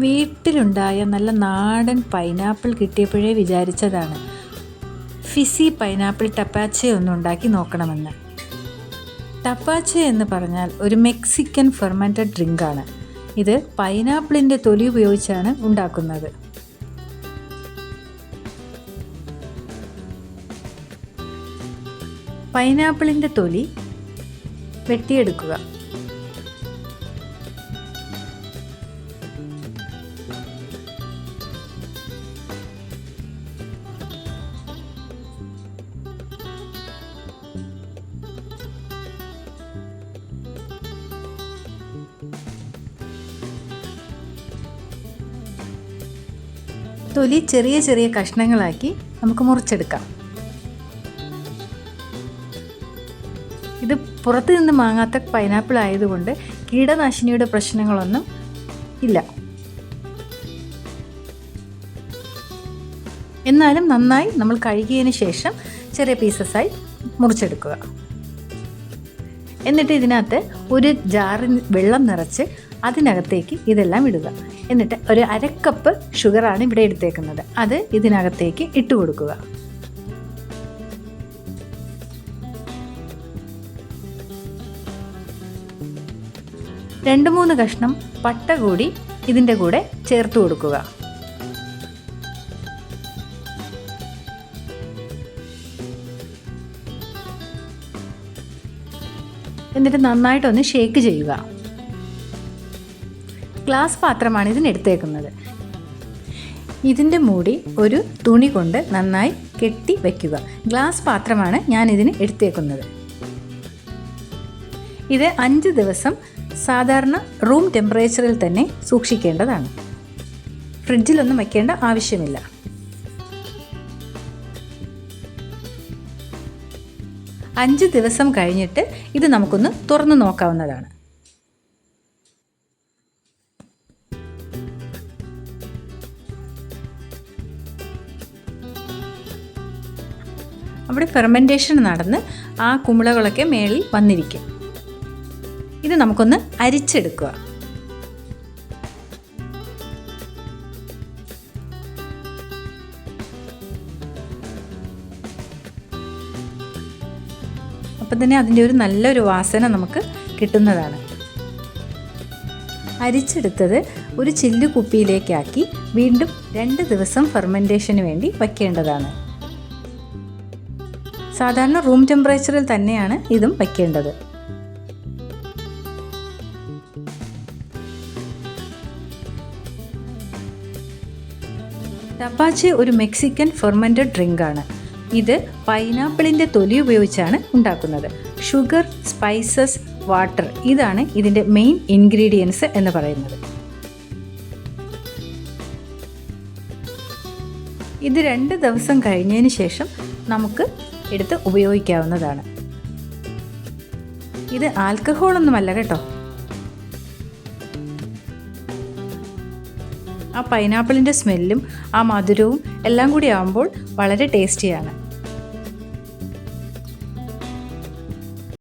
വീട്ടിലുണ്ടായ നല്ല നാടൻ pineapple കിട്ടിയപ്പോഴേ വിചാരിച്ചതാണ് fizzy pineapple ടപ്പാച്ചെ ഒന്ന് ഉണ്ടാക്കി നോക്കണമെന്ന്. ടപ്പാച്ചെ എന്ന് പറഞ്ഞാൽ ഒരു മെക്സിക്കൻ ഫെർമെൻറ്റഡ് ഡ്രിങ്കാണ്. ഇത് പൈനാപ്പിളിൻ്റെ തൊലി ഉപയോഗിച്ചാണ് ഉണ്ടാക്കുന്നത്. പൈനാപ്പിളിൻ്റെ തൊലി വെട്ടിയെടുക്കുക. തൊലി ചെറിയ ചെറിയ കഷ്ണങ്ങളാക്കി നമുക്ക് മുറിച്ചെടുക്കാം. ഇത് പുറത്തു നിന്ന് വാങ്ങാത്ത പൈനാപ്പിൾ ആയതുകൊണ്ട് കീടനാശിനിയുടെ പ്രശ്നങ്ങളൊന്നും ഇല്ല. എന്നാലും നന്നായി നമ്മൾ കഴുകിയതിന് ശേഷം ചെറിയ പീസസായി മുറിച്ചെടുക്കുക. എന്നിട്ട് ഇതിനകത്ത് ഒരു ജാറിൽ വെള്ളം നിറച്ച് അതിനകത്തേക്ക് ഇതെല്ലാം ഇടുക. എന്നിട്ട് ഒരു 1/2 കപ്പ് ഷുഗറാണ് ഇവിടെ എടുത്തേക്കുന്നത്. അത് ഇതിനകത്തേക്ക് ഇട്ട് കൊടുക്കുക. രണ്ട് മൂന്ന് കഷ്ണം പട്ട കൂടി ഇതിൻ്റെ കൂടെ ചേർത്ത് കൊടുക്കുക. എന്നിട്ട് നന്നായിട്ടൊന്ന് ഷേക്ക് ചെയ്യുക. ഗ്ലാസ് പാത്രമാണ് ഇതിനെടുത്തേക്കുന്നത്. ഇതിൻ്റെ മൂടി ഒരു തുണി കൊണ്ട് നന്നായി കെട്ടി വയ്ക്കുക. ഗ്ലാസ് പാത്രമാണ് ഞാൻ ഇതിന് എടുത്തേക്കുന്നത്. ഇത് 5 ദിവസം സാധാരണ റൂം ടെമ്പറേച്ചറിൽ തന്നെ സൂക്ഷിക്കേണ്ടതാണ്. ഫ്രിഡ്ജിലൊന്നും വയ്ക്കേണ്ട ആവശ്യമില്ല. അഞ്ച് ദിവസം കഴിഞ്ഞിട്ട് ഇത് നമുക്കൊന്ന് തുറന്നു നോക്കാവുന്നതാണ്. അവിടെ ഫെർമെൻറ്റേഷൻ നടന്ന് ആ കുമിളകളൊക്കെ മേളിൽ വന്നിരിക്കും. ഇത് നമുക്കൊന്ന് അരിച്ചെടുക്കുക. അപ്പം തന്നെ അതിൻ്റെ ഒരു നല്ലൊരു വാസന നമുക്ക് കിട്ടുന്നതാണ്. അരിച്ചെടുത്തത് ഒരു ചില്ല് കുപ്പിയിലേക്കാക്കി വീണ്ടും 2 ദിവസം ഫെർമെൻറ്റേഷന് വേണ്ടി വയ്ക്കേണ്ടതാണ്. സാധാരണ റൂം ടെമ്പറേച്ചറിൽ തന്നെയാണ് ഇതും വയ്ക്കേണ്ടത്. ടപ്പാച്ചെ ഒരു മെക്സിക്കൻ ഫെർമെൻറ്റഡ് ഡ്രിങ്കാണ്. ഇത് പൈനാപ്പിളിൻ്റെ തൊലി ഉപയോഗിച്ചാണ് ഉണ്ടാക്കുന്നത്. ഷുഗർ, സ്പൈസസ്, വാട്ടർ ഇതാണ് ഇതിൻ്റെ മെയിൻ ഇൻഗ്രീഡിയൻസ് എന്ന് പറയുന്നത്. ഇത് 2 ദിവസം കഴിഞ്ഞതിന് ശേഷം നമുക്ക് എടുത്ത് ഉപയോഗിക്കാവുന്നതാണ്. ഇത് ആൽക്കഹോളൊന്നുമല്ല കേട്ടോ. ആ പൈനാപ്പിളിൻ്റെ സ്മെല്ലും ആ മധുരവും എല്ലാം കൂടി ആകുമ്പോൾ വളരെ ടേസ്റ്റിയാണ്.